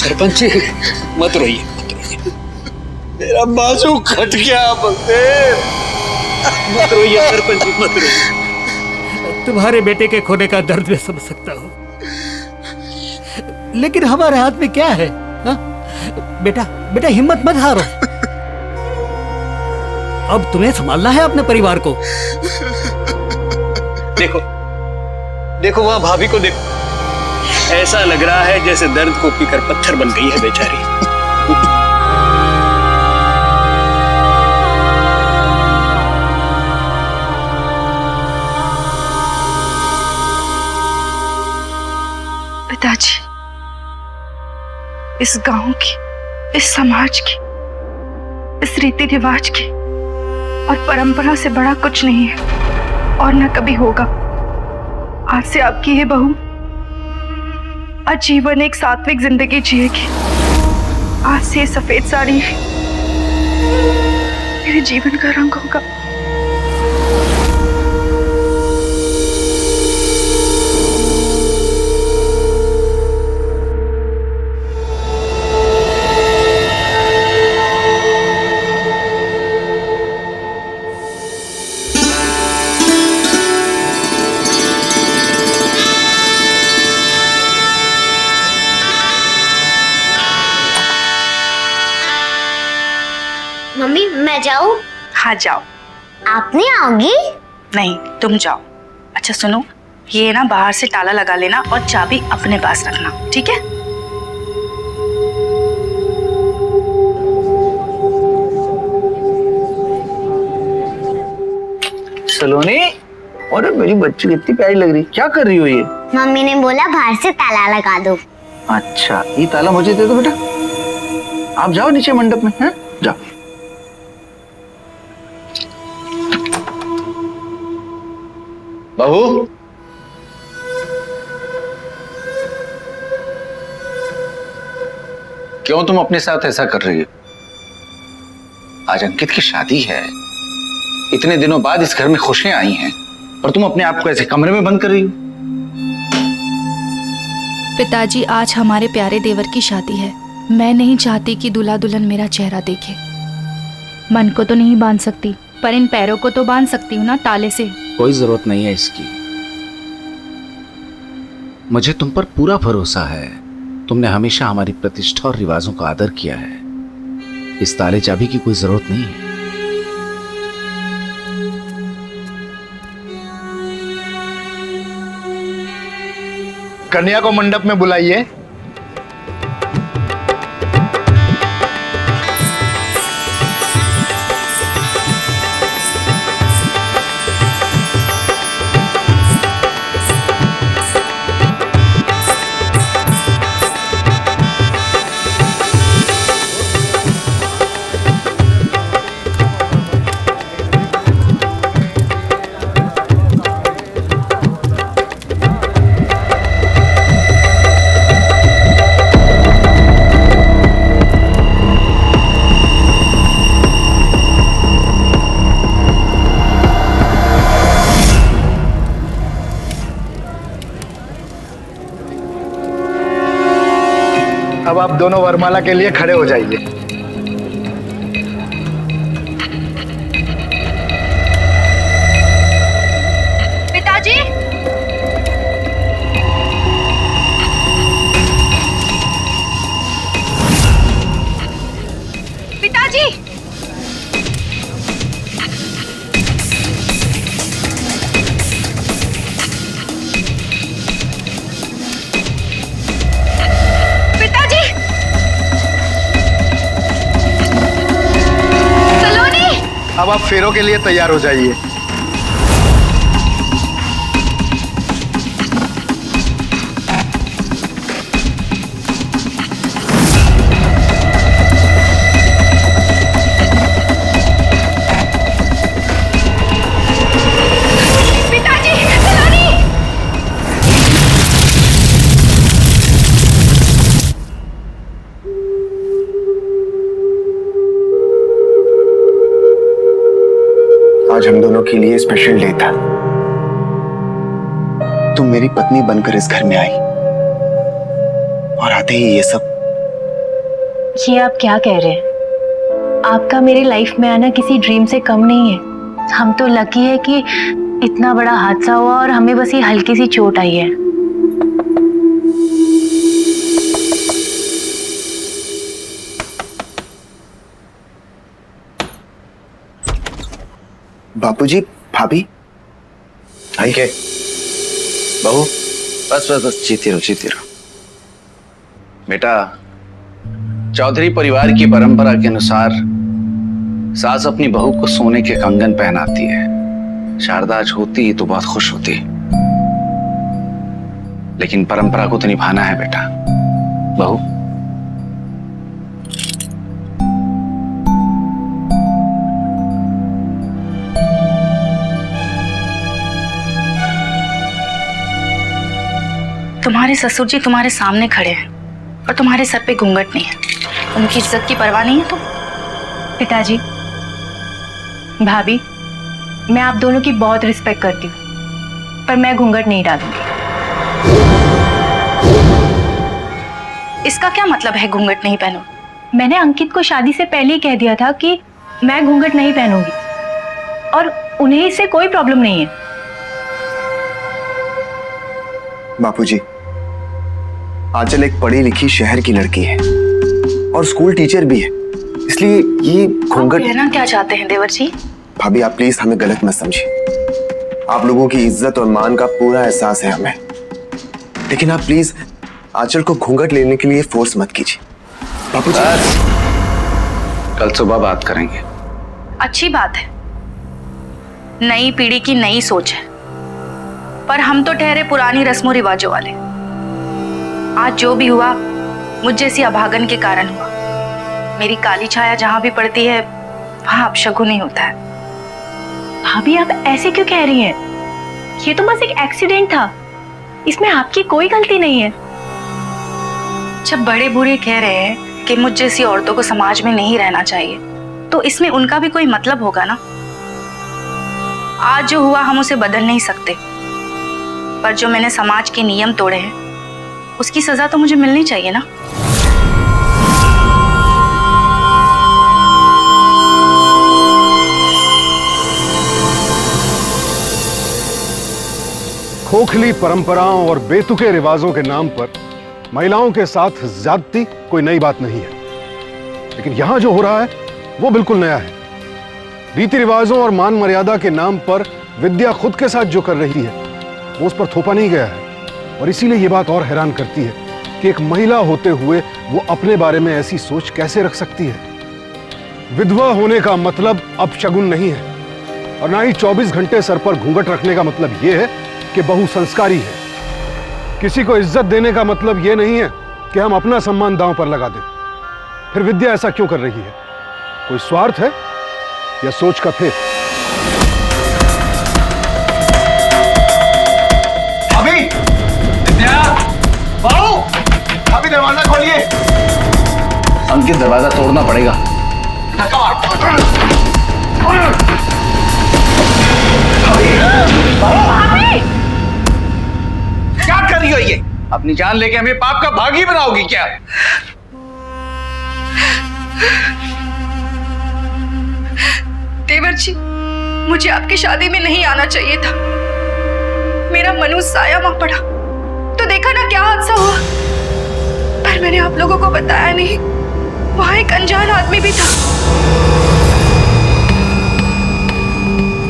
सरपंच जी मत रोइए मत रोइए। मेरा बाजू कट गया बलदेव। मत रोइए सरपंच जी मत रोइए। तुम्हारे बेटे के खोने का दर्द मैं समझ सकता हूँ, लेकिन हमारे हाथ में क्या है? हा? बेटा बेटा हिम्मत मत हारो। अब तुम्हें संभालना है अपने परिवार को। देखो देखो वहां भाभी को देखो, ऐसा लग रहा है जैसे दर्द को पीकर पत्थर बन गई है बेचारी। पिताजी, इस गांव की, इस समाज की, इस रीति रिवाज की और परंपरा से बड़ा कुछ नहीं है और न कभी होगा। आज से आपकी ये बहू आजीवन एक सात्विक जिंदगी जिएगी। आज से ये सफेद साड़ी मेरे जीवन का रंग होगा। मम्मी मैं जाऊँ? हाँ जाओ। आप नहीं आओगी? नहीं तुम जाओ। अच्छा सुनो, ये ना बाहर से ताला लगा लेना और चाबी अपने पास रखना, ठीक है? सलोनी, अरे मेरी बच्ची कितनी प्यारी लग रही, क्या कर रही हो ये? मम्मी ने बोला बाहर से ताला लगा दो। अच्छा ये ताला मुझे दे दो बेटा। आप जाओ नीचे मंडप में, हैं? जाओ। बहू, क्यों तुम अपने साथ ऐसा कर रही हो? आज अंकित की शादी है, इतने दिनों बाद इस घर में खुशियां आई हैं और तुम अपने आप को ऐसे कमरे में बंद कर रही हो। पिताजी, आज हमारे प्यारे देवर की शादी है। मैं नहीं चाहती कि दूल्हा दुल्हन मेरा चेहरा देखे। मन को तो नहीं बांध सकती, पर इन पैरों को तो बांध सकती हूँ ना ताले से। कोई जरूरत नहीं है इसकी, मुझे तुम पर पूरा भरोसा है। तुमने हमेशा हमारी प्रतिष्ठा और रिवाजों का आदर किया है। इस ताले चाबी की कोई जरूरत नहीं है। कन्या को मंडप में बुलाइए। अब आप दोनों वरमाला के लिए खड़े हो जाइए। पिताजी, पिताजी, अब आप फेरों के लिए तैयार हो जाइए। आज हम दोनों के लिए स्पेशल डे था। तुम मेरी पत्नी बनकर इस घर में आई और आते ही ये सब ये आप क्या कह रहे हैं? आपका मेरी लाइफ में आना किसी ड्रीम से कम नहीं है। हम तो लकी है कि इतना बड़ा हादसा हुआ और हमें बस ये हल्की सी चोट आई है। बापूजी, भाभी, अंके, बहू, बस बस बस, जीती रहो। बेटा, चौधरी परिवार की परंपरा के अनुसार सास अपनी बहू को सोने के कंगन पहनाती है। शारदा आज होती तो बहुत खुश होती, लेकिन परंपरा को तो निभाना है बेटा। बहू, तुम्हारे ससुर जी तुम्हारे सामने खड़े हैं और तुम्हारे सर पे घूंघट नहीं है। उनकी इज्जत की परवाह नहीं है तुम? पिताजी, भाभी, मैं आप दोनों की बहुत रिस्पेक्ट करती हूँ, पर मैं घूंघट नहीं डालूंगी। इसका क्या मतलब है घूंघट नहीं पहनो? मैंने अंकित को शादी से पहले ही कह दिया था कि मैं घूंघट नहीं पहनूंगी और उन्हें इससे कोई प्रॉब्लम नहीं है। बापूजी, आंचल एक पढ़ी लिखी शहर की लड़की है और स्कूल टीचर भी है, इसलिए ये घूंघट। कहना क्या चाहते हैं देवर जी? भाभी, आप प्लीज हमें गलत मत समझिए। आप लोगों की इज्जत और मान का पूरा एहसास है हमें, लेकिन आप प्लीज आंचल को घूंघट लेने के लिए फोर्स मत कीजिए। बापूजी, कल सुबह बात करेंगे। अच्छी बात है, नई पीढ़ी की नई सोच है, पर हम तो ठहरे पुरानी रस्मों रिवाजों वाले। आज जो भी हुआ मुझ जैसी अभागन के कारण हुआ। मेरी काली छाया जहां भी पड़ती है वहां अपशगुन ही होता है। भाभी, आप ऐसे क्यों कह रही हैं? ये तो बस एक एक्सीडेंट था, इसमें आपकी कोई गलती नहीं है। जब बड़े बूढ़े कह रहे हैं कि मुझ जैसी औरतों को समाज में नहीं रहना चाहिए, तो इसमें उनका भी कोई मतलब होगा ना। आज जो हुआ हम उसे बदल नहीं सकते, पर जो मैंने समाज के नियम तोड़े हैं उसकी सजा तो मुझे मिलनी चाहिए ना। खोखली परंपराओं और बेतुके रिवाजों के नाम पर महिलाओं के साथ ज्यादती कोई नई बात नहीं है, लेकिन यहां जो हो रहा है वो बिल्कुल नया है। रीति रिवाजों और मान मर्यादा के नाम पर विद्या खुद के साथ जो कर रही है वो उस पर थोपा नहीं गया है, और इसीलिए ये बात और हैरान करती है कि एक महिला होते हुए वो अपने बारे में ऐसी सोच कैसे रख सकती है। विधवा होने का मतलब अपशगुन नहीं है, और ना ही 24 घंटे सर पर घूंघट रखने का मतलब ये है कि बहू संस्कारी है। किसी को इज्जत देने का मतलब ये नहीं है कि हम अपना सम्मान दांव पर लगा दें। फिर विद्या ऐसा क्यों कर रही है? कोई स्वार्थ है या सोच का फेर? अभी विद्या, बहू, अभी दरवाजा खोलिए। अंकित, दरवाजा तोड़ना पड़ेगा। क्या कर रही हो ये? अपनी जान लेके हमें पाप का भागी बनाओगी क्या? देवर जी, मुझे आपकी शादी में नहीं आना चाहिए था। मेरा मनु साया वहां पड़ा तो देखा ना क्या हादसा हुआ, पर मैंने आप लोगों को बताया नहीं। वहां एक अनजान आदमी भी था।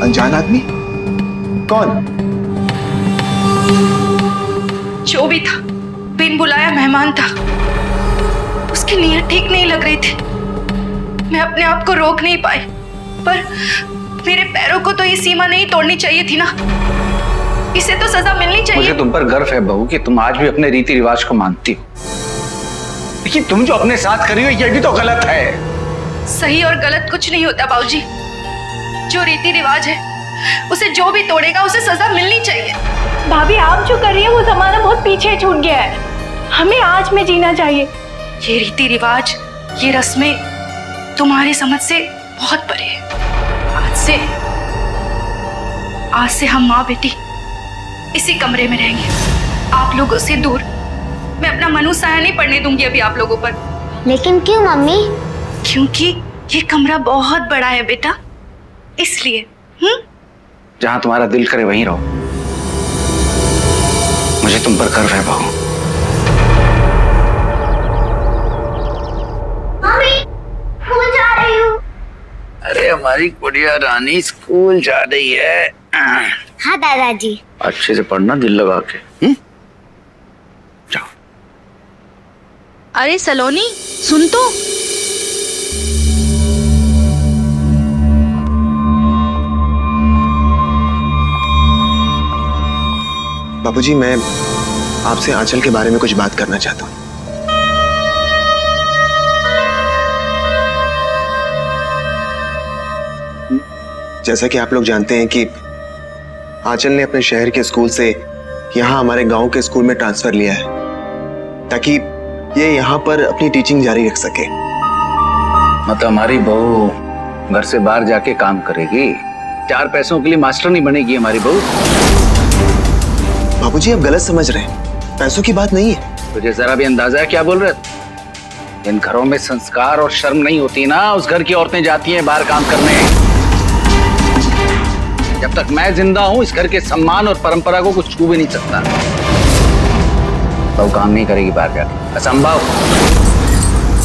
अनजान आदमी? कौन? जो भी था, बिन बुलाया मेहमान था। उसकी नीयत ठीक नहीं लग रही थी। मैं अपने आप को रोक नहीं पाई, पर मेरे पैरों को तो ये सीमा नहीं तोड़नी चाहिए थी ना। इसे तो सजा मिलनी चाहिए। मुझे तुम पर गर्व है बहू कि तुम आज भी अपने रीति रिवाज को मानती हो, लेकिन तुम जो अपने साथ कर रही हो ये भी तो गलत है। सही और गलत कुछ नहीं होता बाबूजी। जो रीति रिवाज है उसे जो भी तोड़ेगा उसे सजा मिलनी चाहिए। भाभी, आप जो कर रही है वो जमाना बहुत पीछे छूट गया है। हमें आज में जीना चाहिए। ये रीति रिवाज, ये रस्में तुम्हारी समझ से बहुत परे है। आज से हम माँ बेटी इसी कमरे में रहेंगे, आप लोगों से दूर। मैं अपना मनु साया नहीं पड़ने दूंगी अभी आप लोगों पर। लेकिन क्यों मम्मी? क्योंकि ये कमरा बहुत बड़ा है बेटा, इसलिए। जहां तुम्हारा दिल करे वहीं रहो। मुझे तुम पर गर्व है बहू। मम्मी, स्कूल जा रही हूँ। अरे हमारी गुड़िया रानी स्कूल जा रही है। हाँ दादाजी। अच्छे से पढ़ना, दिल लगा के। जाओ। अरे सलोनी, सुन तो। बाबूजी, मैं आपसे आंचल के बारे में कुछ बात करना चाहता हूँ। जैसा कि आप लोग जानते हैं कि आंचल ने अपने शहर के स्कूल से यहाँ हमारे गांव के स्कूल में ट्रांसफर लिया है ताकि ये यहाँ पर अपनी टीचिंग जारी रख सके। मतलब हमारी बहू घर से बाहर जाके काम करेगी, 4 पैसों के लिए मास्टर नहीं बनेगी हमारी बहू। बाबूजी, आप गलत समझ रहे हैं, पैसों की बात नहीं है। तुझे जरा भी अंदाजा है क्या बोल रहे? इन घरों में संस्कार और शर्म नहीं होती ना, उस घर की औरतें जाती हैं बाहर काम करने। जब तक मैं जिंदा हूं, इस घर के सम्मान और परंपरा को कुछ छू भी नहीं सकता। तो काम नहीं करेगी बाहर जाके, असंभव।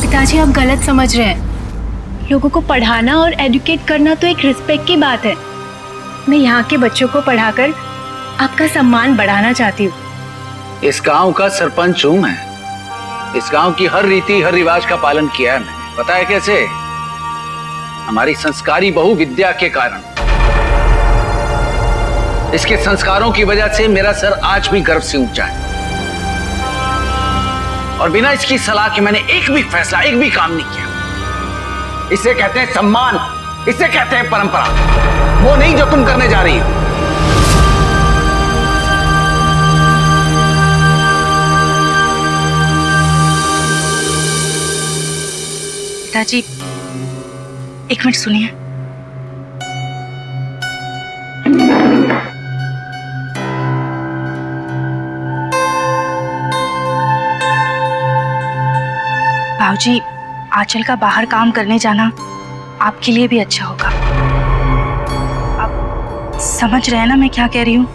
पिताजी, आप गलत समझ रहे हैं। लोगों को पढ़ाना और एजुकेट करना तो एक रिस्पेक्ट की बात है। मैं यहाँ के बच्चों को पढ़ाकर आपका सम्मान बढ़ाना चाहती हूँ। इस गांव का सरपंच हूं मैं। इस गांव की हर रीति हर रिवाज का पालन किया है मैंने। पता है कैसे? हमारी संस्कारी बहू विद्या के कारण। इसके संस्कारों की वजह से मेरा सर आज भी गर्व से ऊंचा है। और बिना इसकी सलाह के मैंने एक भी फैसला, एक भी काम नहीं किया। इसे कहते हैं सम्मान, इसे कहते हैं परंपरा। वो नहीं जो तुम करने जा रही हो। पिताजी, एक मिनट सुनिए। भाऊजी, आंचल का बाहर काम करने जाना आपके लिए भी अच्छा होगा। आप समझ रहे हैं ना मैं क्या कह रही हूँ?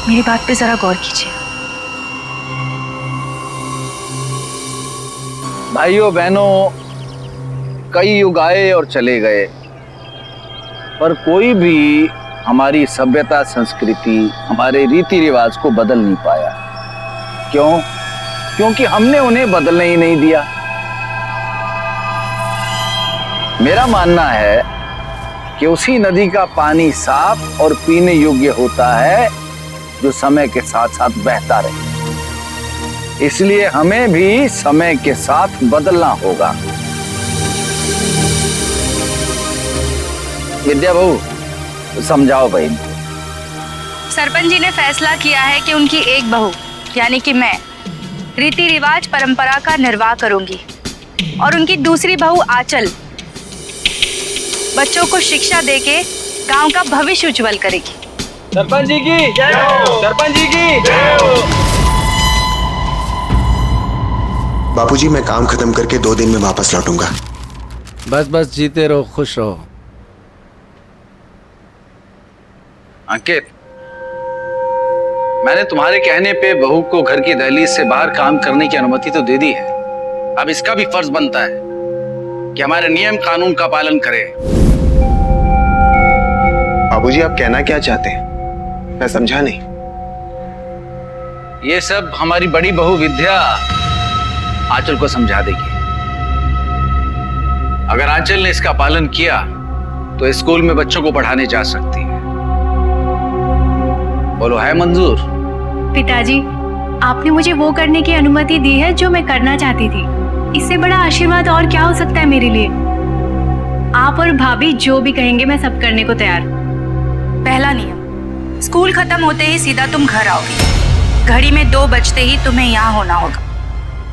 मेरी बात पे जरा गौर कीजिए। भाइयों बहनों, कई युग आए और चले गए, पर कोई भी हमारी सभ्यता, संस्कृति, हमारे रीति रिवाज को बदल नहीं पाया। क्यों? क्योंकि हमने उन्हें बदलने ही नहीं दिया। मेरा मानना है कि उसी नदी का पानी साफ और पीने योग्य होता है जो समय के साथ साथ बहता रहे। इसलिए हमें भी समय के साथ बदलना होगा। विद्या बहू, समझाओ भाई। सरपंच जी ने फैसला किया है कि उनकी एक बहू यानी कि मैं रीति रिवाज परंपरा का निर्वाह करूंगी और उनकी दूसरी बहू आंचल बच्चों को शिक्षा देके गांव का भविष्य उज्जवल करेगी। सरपंच जी की जय हो। सरपंच जी की जय हो। बापूजी, मैं काम खत्म करके 2 दिन में वापस लौटूंगा। बस बस, जीते रहो, खुश रहो। अंकित, मैंने तुम्हारे कहने पे बहू को घर की दहलीज से बाहर काम करने की अनुमति तो दे दी है। अब इसका भी फर्ज बनता है कि हमारे नियम कानून का पालन करे। बाबूजी, आप कहना क्या चाहते हैं? मैं समझा नहीं। ये सब हमारी बड़ी बहू विद्या आंचल को समझा देगी। अगर आंचल ने इसका पालन किया तो स्कूल में बच्चों को पढ़ाने जा सकती है। बोलो, है मंजूर? पिताजी, आपने मुझे वो करने की अनुमति दी है जो मैं करना चाहती थी। इससे बड़ा आशीर्वाद और क्या हो सकता है मेरे लिए। आप और भाभी जो भी कहेंगे मैं सब करने को तैयार। पहला नियम, स्कूल खत्म होते ही सीधा तुम घर आओगे। घड़ी में 2 बजते ही तुम्हें यहाँ होना होगा।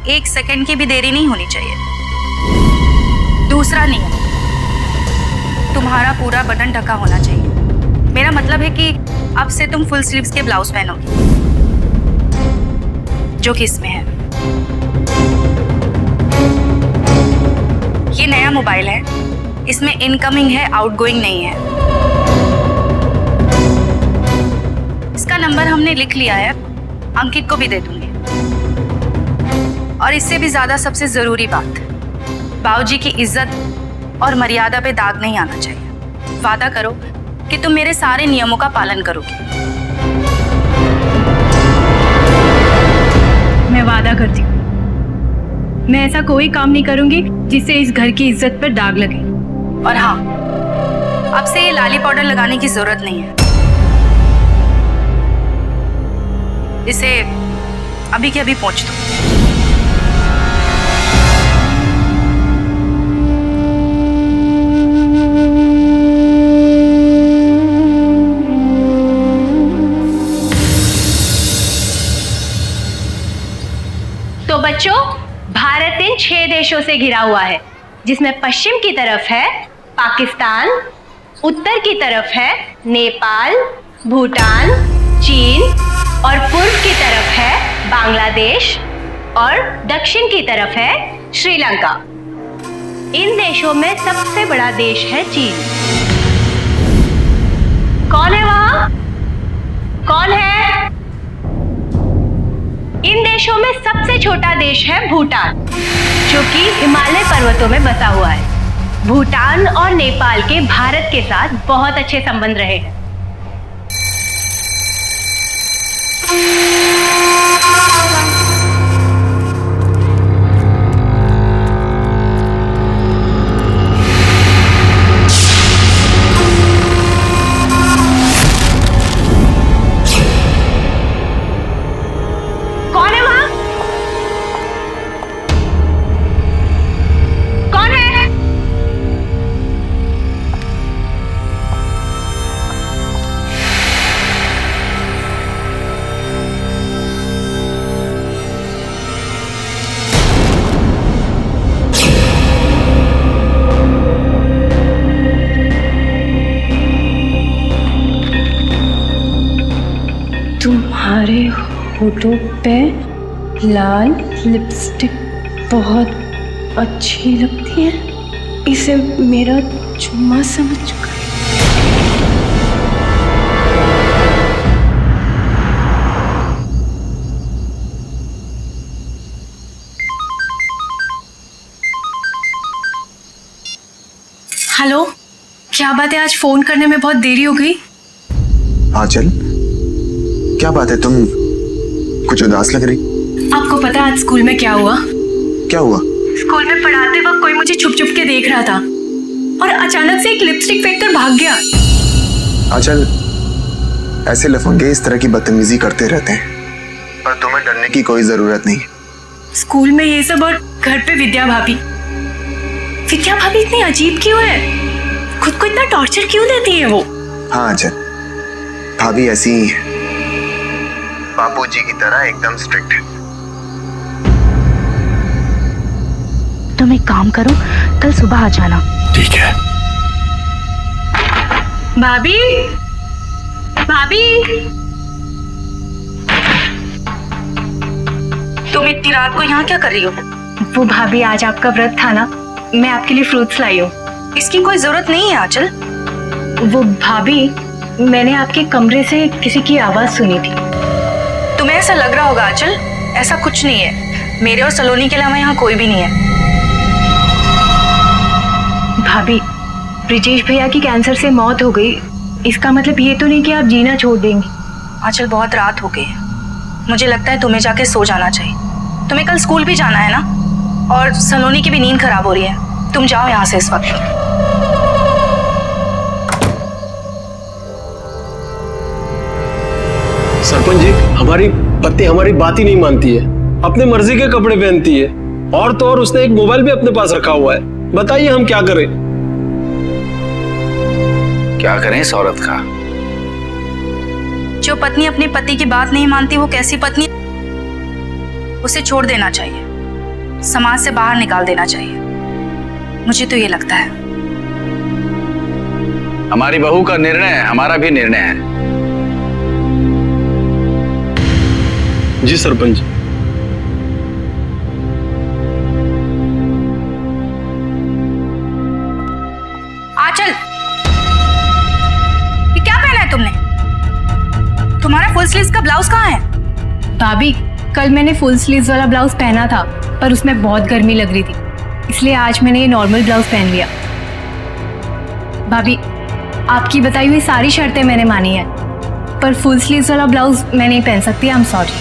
1 सेकंड की भी देरी नहीं होनी चाहिए। दूसरा नियम, तुम्हारा पूरा बदन ढका होना चाहिए। मेरा मतलब है कि अब से तुम फुल स्लीव्स के ब्लाउज पहनोगे जो कि इसमें है। नया मोबाइल है, इसमें इनकमिंग है, आउटगोइंग नहीं है। इसका नंबर हमने लिख लिया है, अंकित को भी दे दूंगी। और इससे भी ज्यादा सबसे जरूरी बात, बाबूजी की इज्जत और मर्यादा पे दाग नहीं आना चाहिए। वादा करो कि तुम मेरे सारे नियमों का पालन करोगे। मैं वादा करती हूँ, मैं ऐसा कोई काम नहीं करूंगी जिससे इस घर की इज्जत पर दाग लगे। और हाँ, अब से ये लाली पाउडर लगाने की जरूरत नहीं है। इसे अभी के अभी पोंछ दो। तो बच्चों, भारत इन 6 देशों से घिरा हुआ है, जिसमें पश्चिम की तरफ है पाकिस्तान, उत्तर की तरफ है नेपाल, भूटान, चीन और पूर्व की तरफ है बांग्लादेश और दक्षिण की तरफ है श्रीलंका। इन देशों में सबसे बड़ा देश है चीन। कौन है वहां? कौन है? इन देशों में सबसे छोटा देश है भूटान, जो कि हिमालय पर्वतों में बसा हुआ है। भूटान और नेपाल के भारत के साथ बहुत अच्छे संबंध रहे हैं। कौन है वहां? कौन है? तुम्हारे होठों पे लाल लिपस्टिक बहुत अच्छी लगती है। इसे मेरा चुम्मा समझ चुका है। हेलो, क्या बात है, आज फोन करने में बहुत देरी हो गई? आंचल, क्या बात है, तुम कुछ उदास लग रही। आपको पता आज स्कूल में क्या हुआ? क्या हुआ? स्कूल में पढ़ाते वक्त कोई मुझे छुप छुप के देख रहा था और अचानक से एक लिपस्टिक फेंक कर भाग गया। आंचल, ऐसे लफंगे इस तरह की बदतमीजी करते रहते हैं, पर तुम्हें डरने की कोई जरूरत नहीं। स्कूल में ये सब और घर पे विद्या भाभी इतनी अजीब क्यों है? खुद को इतना टॉर्चर क्यों देती है वो? हाँ आंचल, भाभी ऐसी ही है, बापूजी की तरह एकदम स्ट्रिक्ट है। तुम एक काम करो, कल सुबह आ जाना। ठीक है। भाभी, तुम इतनी रात को यहाँ क्या कर रही हो? वो भाभी, आज आपका व्रत था ना, मैं आपके लिए फ्रूट्स लाई हूँ। इसकी कोई जरूरत नहीं है आंचल। वो भाभी, मैंने आपके कमरे से किसी की आवाज सुनी थी। तुम्हें ऐसा लग रहा होगा आंचल, ऐसा कुछ नहीं है। मेरे और सलोनी के अलावा यहाँ कोई भी नहीं है। भाभी, ब्रिजेश भैया की कैंसर से मौत हो गई, इसका मतलब ये तो नहीं कि आप जीना छोड़ देंगी। आंचल, बहुत रात हो गई है, मुझे लगता है तुम्हें जाके सो जाना चाहिए। तुम्हें कल स्कूल भी जाना है ना, और सलोनी की भी नींद खराब हो रही है। तुम जाओ यहाँ से इस वक्त। सरपंच जी, हमारी पत्नी हमारी बात ही नहीं मानती है, अपने मर्जी के कपड़े पहनती है, और तो और उसने एक मोबाइल भी अपने पास रखा हुआ है। बताइए हम क्या करें? क्या करें इस औरत का? जो पत्नी अपने पति की बात नहीं मानती, वो कैसी पत्नी? उसे छोड़ देना चाहिए, समाज से बाहर निकाल देना चाहिए, मुझे तो ये लगता है। हमारी बहू का निर्णय हमारा भी निर्णय है। जी सरपंच। स्लीव्स का ब्लाउज कहाँ है? भाभी, कल मैंने फुल स्लीव्स वाला ब्लाउज पहना था पर उसमें बहुत गर्मी लग रही थी, इसलिए आज मैंने ये नॉर्मल ब्लाउज पहन लिया। भाभी, आपकी बताई हुई सारी शर्तें मैंने मानी है, पर फुल स्लीव्स वाला ब्लाउज मैं नहीं पहन सकती। I am sorry.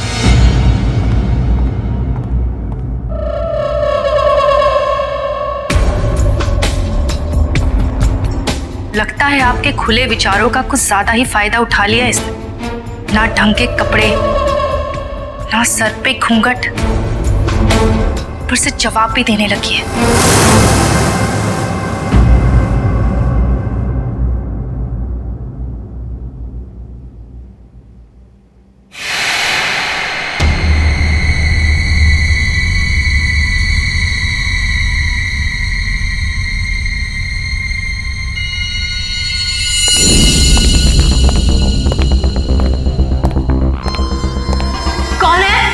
लगता है आपके खुले विचारों का कुछ ज्यादा ही फायदा उठा लिया इसने। ना ढंग के कपड़े, ना सर पे घूंघट, ऊपर से जवाब भी देने लगी है। कौन है?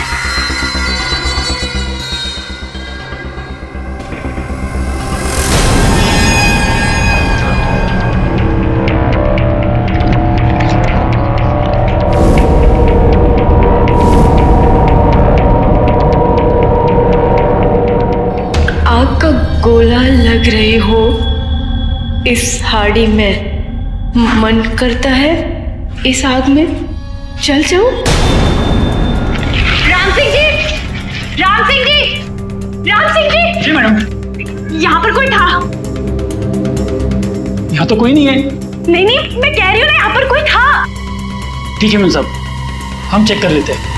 आग का गोला लग रही हो इस हाड़ी में, मन करता है इस आग में चल जाऊं। राम सिंह जी! राम सिंह जी! राम सिंह जी! जी मैडम। यहाँ पर कोई था? यहाँ तो कोई नहीं है। नहीं नहीं, मैं कह रही हूँ ना, यहाँ पर कोई था। ठीक है मैम साहब, हम चेक कर लेते हैं।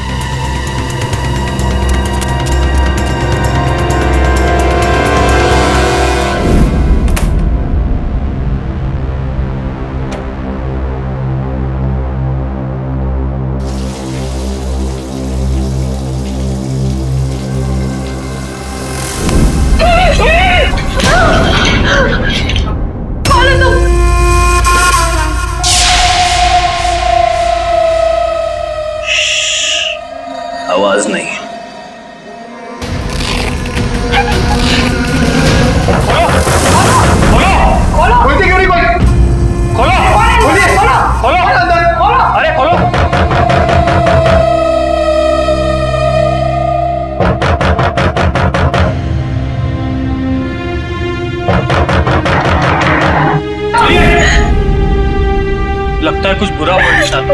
आवाज नहीं। खोलते क्यों नहीं? खोलो, खोलो, अरे खोलो। लगता है कुछ बुरा हुआ है साहब।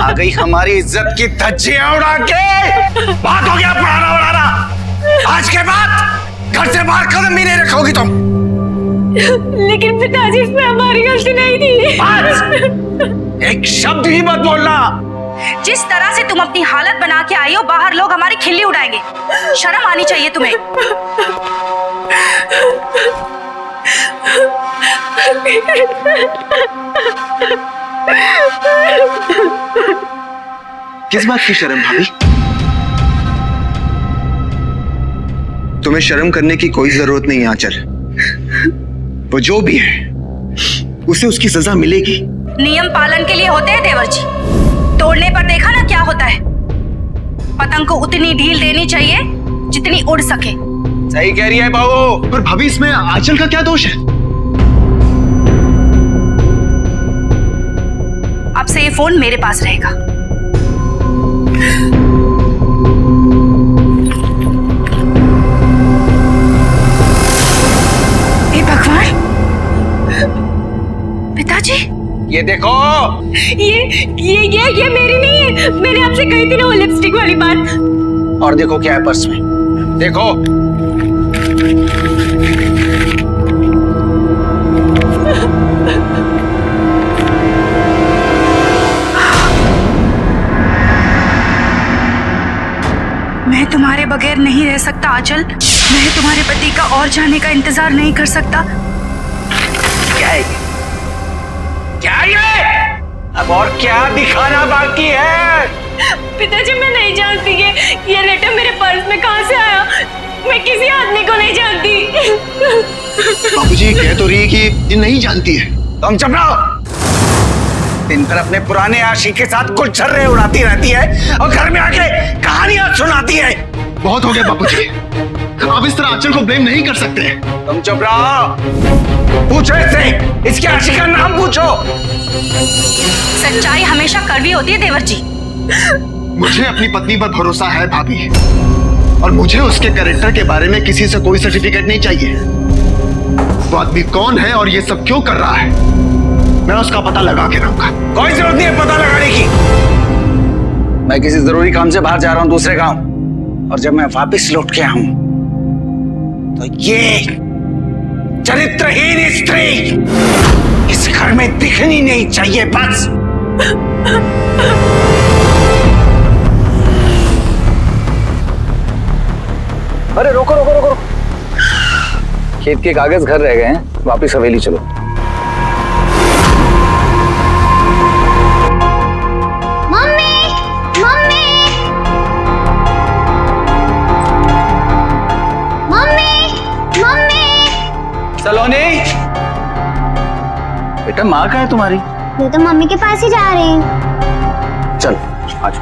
आ गई हमारी इज्जत की धज्जियां उड़ा के। बात हो गया पुराना उड़ाना। आज के बाद घर से बाहर कदम भी नहीं रखोगी तुम। लेकिन पिताजी, इसमें हमारी गलती नहीं थी। बस एक शब्द ही मत बोलना। जिस तरह से तुम अपनी हालत बना के आई हो, बाहर लोग हमारी खिल्ली उड़ाएंगे। शर्म आनी चाहिए तुम्हें। किस बात की शर्म भाभी? तुम्हें शर्म करने की कोई जरूरत नहीं है आंचल। वो जो भी है उसे उसकी सजा मिलेगी। नियम पालन के लिए होते हैं देवर जी, तोड़ने पर देखा ना क्या होता है। पतंग को उतनी ढील देनी चाहिए जितनी उड़ सके। सही कह रही है बहू। पर भाभी, इसमें आंचल का क्या दोष है? अब से ये फोन मेरे पास रहेगा। हे भगवान, पिताजी, ये देखो। ये मेरी नहीं है। मैंने आपसे कही थी ना वो लिपस्टिक वाली बात। और देखो क्या है पर्स में, देखो। मैं तुम्हारे बगैर नहीं रह सकता आंचल। मैं तुम्हारे पति का और जाने का इंतजार नहीं कर सकता। क्या है ये? क्या है ये? अब और क्या दिखाना बाकी है? पिताजी, मैं नहीं जानती ये लेटर मेरे पर्स में कहां से आया। मैं किसी आदमी को नहीं जानती। बाबूजी कह तो रही है कि ये नहीं जानती है। तुम चुप रहो। दिन भर अपने पुराने आशिक के साथ कुछ छर्रे उड़ाती रहती है और घर में आके कहानियां सुनाती है। बहुत हो गया बापूजी। आप इस तरह आंचल को ब्लेम नहीं कर सकते। तुम चुप रहो। पूछो इससे, इसके आशिक का नाम पूछो। सच्चाई हमेशा कड़वी होती है देवर जी। मुझे अपनी पत्नी पर भरोसा है भाभी, और मुझे उसके कैरेक्टर के बारे में किसी से कोई सर्टिफिकेट नहीं चाहिए। वो आदमी कौन है और ये सब क्यों कर रहा है, मैं उसका पता लगा के रहूंगा। कोई जरूरत नहीं है पता लगाने की। मैं किसी जरूरी काम से बाहर जा रहा हूं दूसरे गांव, और जब मैं वापस लौट के आऊं तो ये चरित्रहीन स्त्री इस घर में दिखनी नहीं चाहिए बस। अरे रोको रोको रोको, खेत के कागज घर रह गए हैं, वापिस हवेली चलो। Mummy mummy mummy mummy. Saloni बेटा, माँ कहाँ है तुम्हारी? मैं तो मम्मी के पास ही जा रही हूँ। चल आज।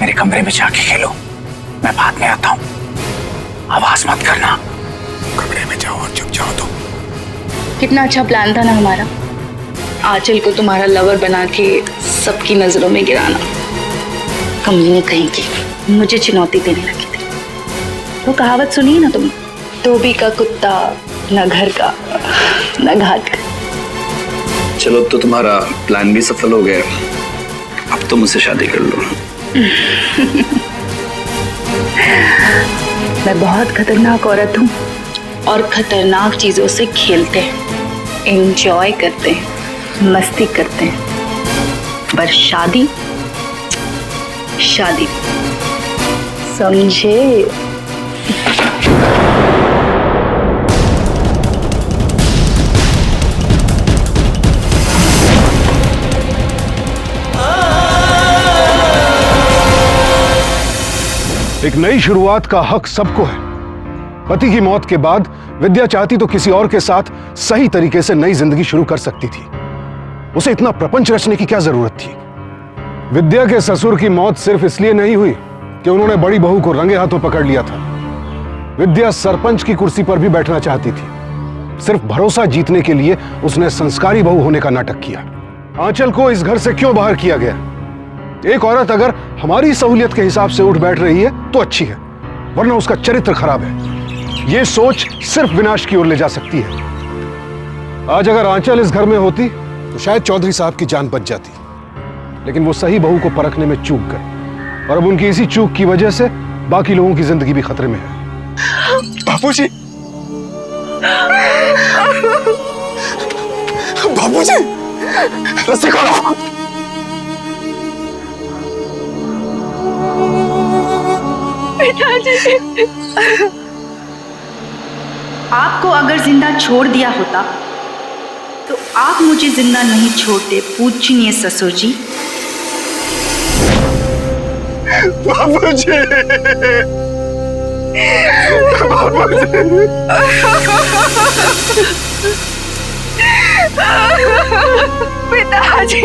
मेरे कमरे में जाके खेलो, मैं बाद में आता हूँ। आवाज मत करना। कमरे में जाओ और चुप जाओ। तो कितना अच्छा प्लान था ना हमारा, आंचल को तुम्हारा लवर बना के सबकी नजरों में गिराना। कमली कहीं की मुझे चुनौती देने लगी थी। वो कहावत सुनी है ना तुमने, धोबी का कुत्ता न घर का न घाट का। चलो, तो तुम्हारा प्लान भी सफल हो गया। अब तो मुझसे शादी कर लो। मैं बहुत खतरनाक औरत हूँ, और खतरनाक चीजों से खेलते हैं, एंजॉय करते हैं, मस्ती करते हैं। पर शादी शादी समझे? एक नई शुरुआत का हक सबको है। पति की मौत के बाद विद्या चाहती तो किसी और के साथ सही तरीके से नई जिंदगी शुरू कर सकती थी। उसे इतना प्रपंच रचने की क्या जरूरत थी? विद्या के ससुर की मौत सिर्फ इसलिए नहीं हुई कि उन्होंने बड़ी बहू को रंगे हाथों पकड़ लिया था। विद्या सरपंच की कुर्सी पर भी बैठना चाहती थी। सिर्फ भरोसा जीतने के लिए उसने संस्कारी बहू होने का नाटक किया। आंचल को इस घर से क्यों बाहर किया गया? एक औरत अगर हमारी सहूलियत के हिसाब से उठ बैठ रही है तो अच्छी है, वरना उसका चरित्र खराब है। यह सोच सिर्फ विनाश की ओर ले जा सकती है। आज अगर आंचल इस घर में होती तो शायद चौधरी साहब की जान बच जाती, लेकिन वो सही बहू को परखने में चूक गए, और अब उनकी इसी चूक की वजह से बाकी लोगों की जिंदगी भी खतरे में है। बापूजी, बापूजी, रस्सी खोलो। आपको अगर जिंदा छोड़ दिया होता तो आप मुझे जिंदा नहीं छोड़ते, पूजनीय ससुर जी। बापूजी, पिताजी,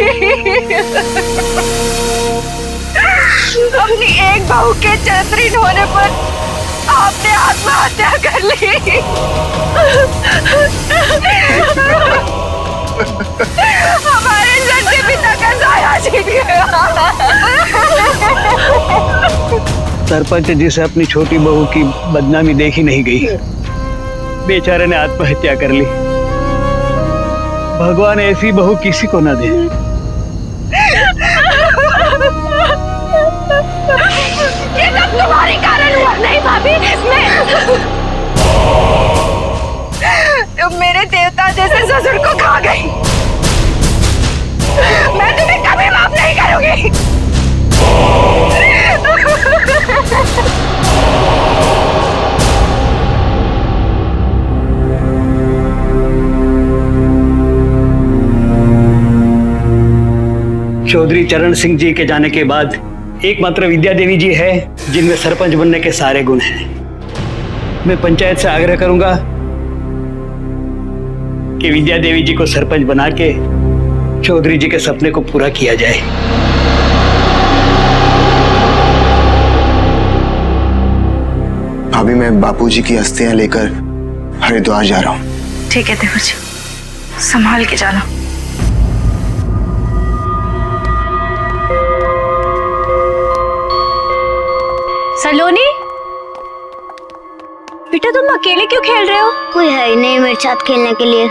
अपनी एक बहू के चरित्रहीन होने पर आपने आत्महत्या कर ली। हमारे लड़के पिता का साया छीन गया। सरपंच जी से अपनी छोटी बहू की बदनामी देखी नहीं गई, बेचारे ने आत्महत्या कर ली। भगवान ऐसी बहू किसी को ना दे। ये सब तुम्हारे कारण हुआ। नहीं भाभी, तुम मेरे देवता जैसे ससुर को खा गई। मैं तुम्हें कभी माफ नहीं करूंगी। चौधरी चरण सिंह जी के जाने के बाद एकमात्र विद्या देवी जी है जिनमें सरपंच बनने के सारे गुण हैं। मैं पंचायत से आग्रह करूंगा कि विद्या देवी जी को सरपंच बना के चौधरी जी के सपने को पूरा किया जाए। भाभी, मैं बापूजी की अस्थियां लेकर हरिद्वार जा रहा हूँ। ठीक है देवर जी, संभाल के जाना। सलोनी, बेटा तुम अकेले क्यों खेल रहे हो? कोई है ही नहीं मेरे साथ खेलने के लिए।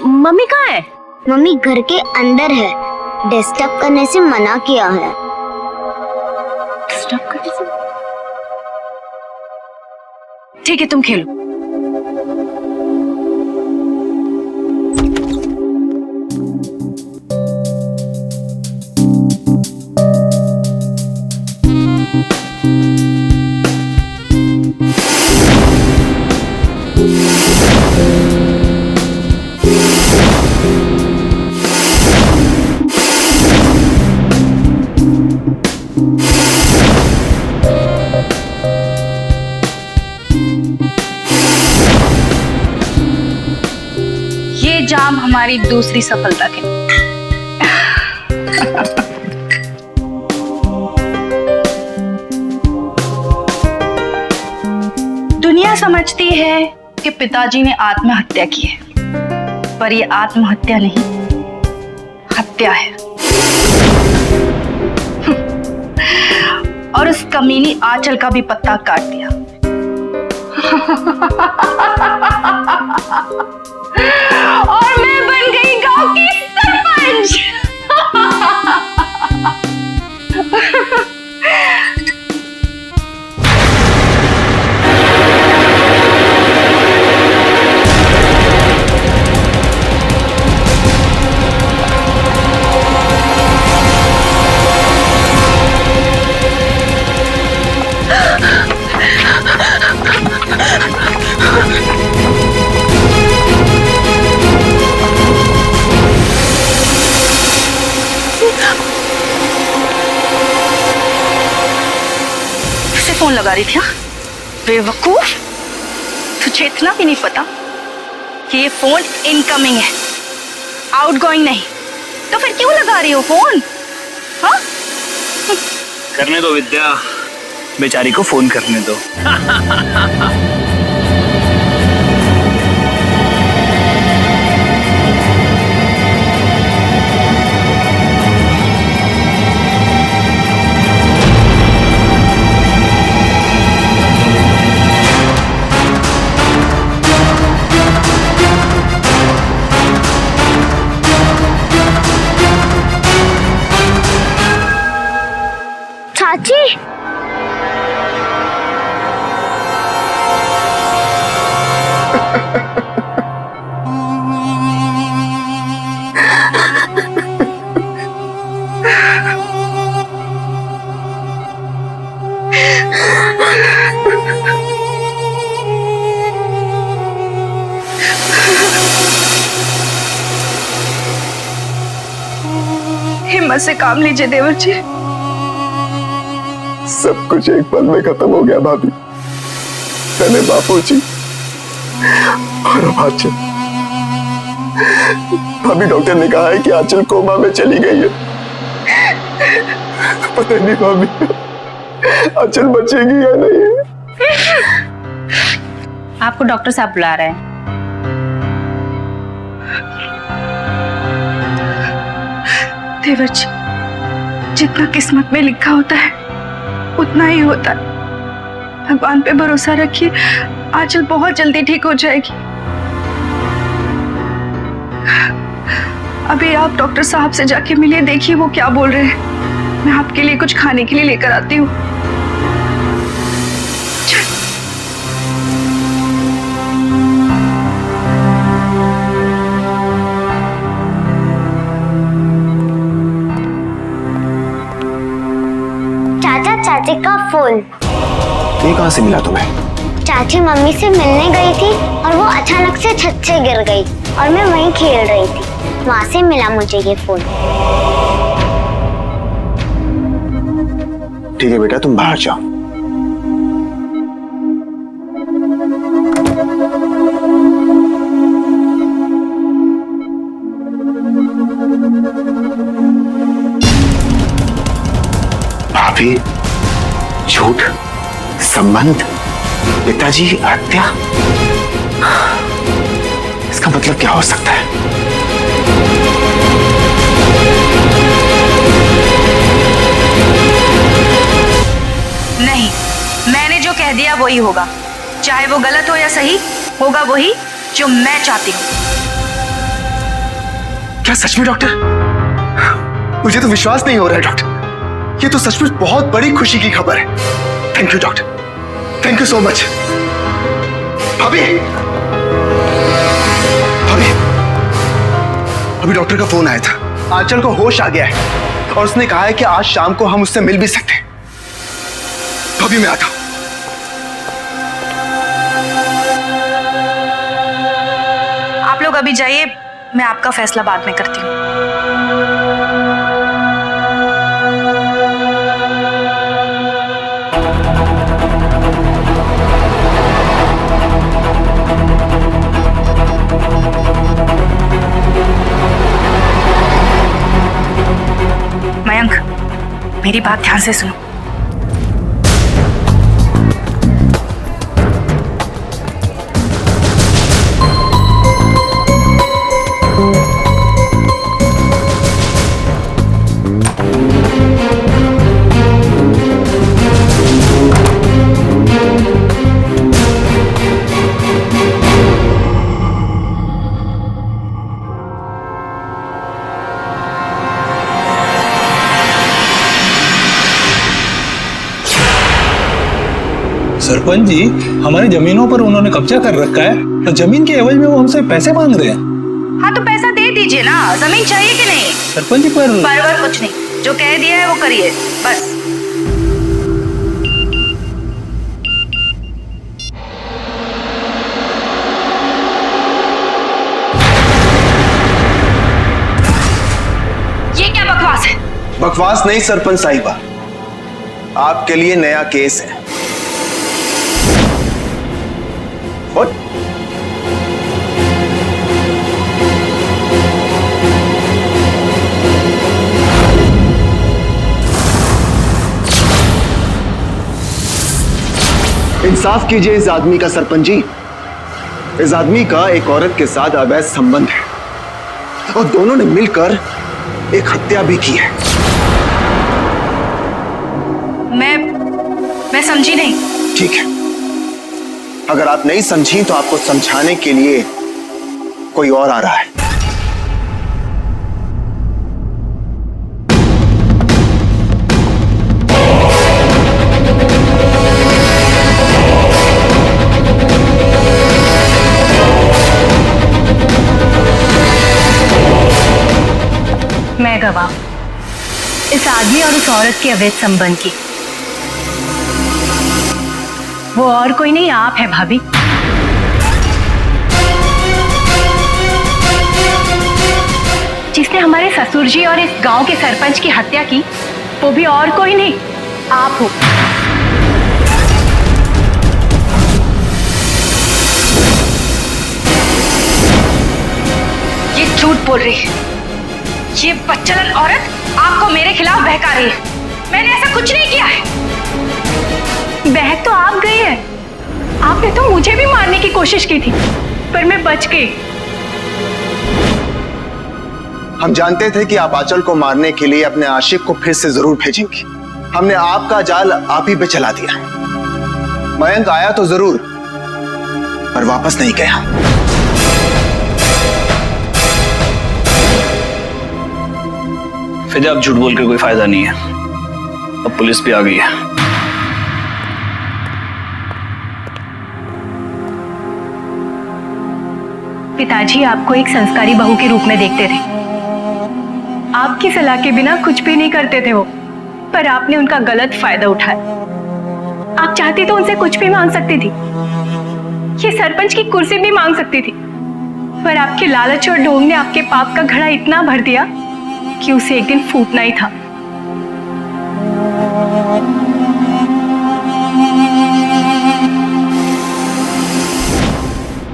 मम्मी कहाँ है? मम्मी घर के अंदर है, डिस्टर्ब करने से मना किया है। डिस्टर्ब करने से? ठीक है, तुम खेलो। ये जाम हमारी दूसरी सफलता के। दुनिया समझती है कि पिताजी ने आत्महत्या की है, पर यह आत्महत्या नहीं, हत्या है। और उस कमीनी आंचल का भी पत्ता काट दिया। और मैं बन गई गांव की सरपंच। फोन लगा रही थी? बेवकूफ, तुझे इतना भी नहीं पता कि ये फोन इनकमिंग है, आउटगोइंग नहीं। तो फिर क्यों लगा रही हो फोन? हाँ? करने दो विद्या, बेचारी को फोन करने दो। चाची, हिम्मत से काम लीजिए देवर जी। सब कुछ एक पल में खत्म हो गया भाभी। मैंने बापूजी और अब आंचल। भाभी, डॉक्टर ने कहा है कि आंचल कोमा में चली गई है। पता नहीं भाभी, आंचल बचेगी या नहीं। आपको डॉक्टर साहब बुला रहे हैं। देवर जी, जितना किस्मत में लिखा होता है उतना ही होता है। भगवान पे भरोसा रखिए, आंचल बहुत जल्दी ठीक हो जाएगी। अभी आप डॉक्टर साहब से जाके मिलिए, देखिए वो क्या बोल रहे हैं। मैं आपके लिए कुछ खाने के लिए लेकर आती हूँ। चाचा, चाची का फोन। ये कहाँ से मिला तुम्हें? चाची मम्मी से मिलने गई थी और वो अचानक से छत से गिर गई और मैं वहीं खेल रही थी, वहां से मिला मुझे ये फोन। ठीक है बेटा, तुम बाहर जाओ। भी झूठ, संबंध, पिताजी हत्या, इसका मतलब क्या हो सकता है? नहीं, मैंने जो कह दिया वही होगा, चाहे वो गलत हो या सही, होगा वही जो मैं चाहती हूँ। क्या सच में डॉक्टर? मुझे तो विश्वास नहीं हो रहा है डॉक्टर, ये तो सचमुच बहुत बड़ी खुशी की खबर है। Thank you doctor, thank you so much. भाभी, भाभी, अभी डॉक्टर का फोन आया था। आंचल को होश आ गया है और उसने कहा है कि आज शाम को हम उससे मिल भी सकते हैं। भाभी मैं आता हूं। आप लोग अभी जाइए, मैं आपका फैसला बाद में करती हूँ। मयंक, मेरी बात ध्यान से सुनो। सरपंच जी, हमारी जमीनों पर उन्होंने कब्जा कर रखा है और जमीन के एवज में वो हमसे पैसे मांग रहे हैं। हाँ तो पैसा दे दीजिए ना, जमीन चाहिए कि नहीं? सरपंच जी पर कुछ नहीं, जो कह दिया है वो करिए बस। ये क्या बकवास है? बकवास नहीं सरपंच साहिबा, आपके लिए नया केस है। और इंसाफ कीजिए इस आदमी का सरपंच जी। इस आदमी का एक औरत के साथ अवैध संबंध है और दोनों ने मिलकर एक हत्या भी की है। मैं समझी नहीं। ठीक है, अगर आप नहीं समझी तो आपको समझाने के लिए कोई और आ रहा है। मैं गवाह इस आदमी और उस औरत के अवैध संबंध की। वो और कोई नहीं, आप है भाभी। जिसने हमारे ससुर जी और इस गांव के सरपंच की हत्या की, वो भी और कोई नहीं, आप हो। ये झूठ बोल रही है। ये बच्चलन औरत आपको मेरे खिलाफ बहका रही है। मैंने ऐसा कुछ नहीं किया है। बहक तो आप गई है। आपने तो मुझे भी मारने की कोशिश की थी, पर मैं बच गई। हम जानते थे कि आप आंचल को मारने के लिए अपने आशिक को फिर से जरूर भेजेंगी। हमने आपका जाल आप ही पे चला दिया। मयंक आया तो जरूर, पर वापस नहीं गया। फिर अब झूठ बोल के कोई फायदा नहीं है। अब पुलिस भी आ गई है। पिताजी आपको एक संस्कारी बहू के रूप में देखते थे। आपकी सलाह के बिना कुछ भी नहीं करते थे वो, पर आपने उनका गलत फायदा उठाया। आप चाहती तो उनसे कुछ भी मांग सकती थी, ये सरपंच की कुर्सी भी मांग सकती थी, पर आपके लालच और ढोंग ने आपके पाप का घड़ा इतना भर दिया कि उसे एक दिन फूटना ही था।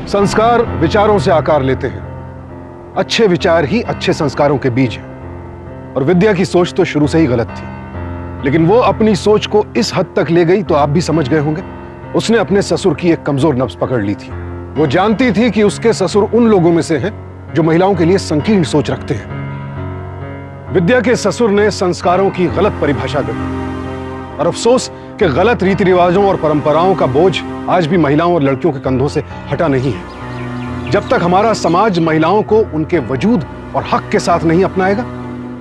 संस्कार विचारों से आकार लेते हैं। अच्छे विचार ही अच्छे संस्कारों के बीज हैं। और विद्या की सोच तो शुरू से ही गलत थी। लेकिन वो अपनी सोच को इस हद तक ले गई तो आप भी समझ गए होंगे। उसने अपने ससुर की एक कमजोर नब्ज पकड़ ली थी। वो जानती थी कि उसके ससुर उन लोगों में से हैं जो महिलाओं के लिए संकीर्ण सोच रखते हैं। विद्या के ससुर ने संस्कारों की गलत परिभाषा कर और अफसोस कि गलत रीति रिवाजों और परंपराओं का बोझ आज भी महिलाओं और लड़कियों के कंधों से हटा नहीं है। जब तक हमारा समाज महिलाओं को उनके वजूद और हक के साथ नहीं अपनाएगा,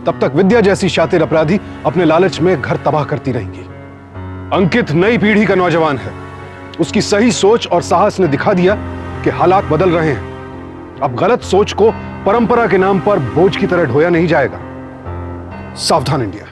तब तक विद्या जैसी शातिर अपराधी अपने लालच में घर तबाह करती रहेंगी। अंकित नई पीढ़ी का नौजवान है। उसकी सही सोच और साहस ने दिखा दिया कि हालात बदल रहे हैं। अब गलत सोच को परंपरा के नाम पर बोझ की तरह ढोया नहीं जाएगा। सावधान इंडिया।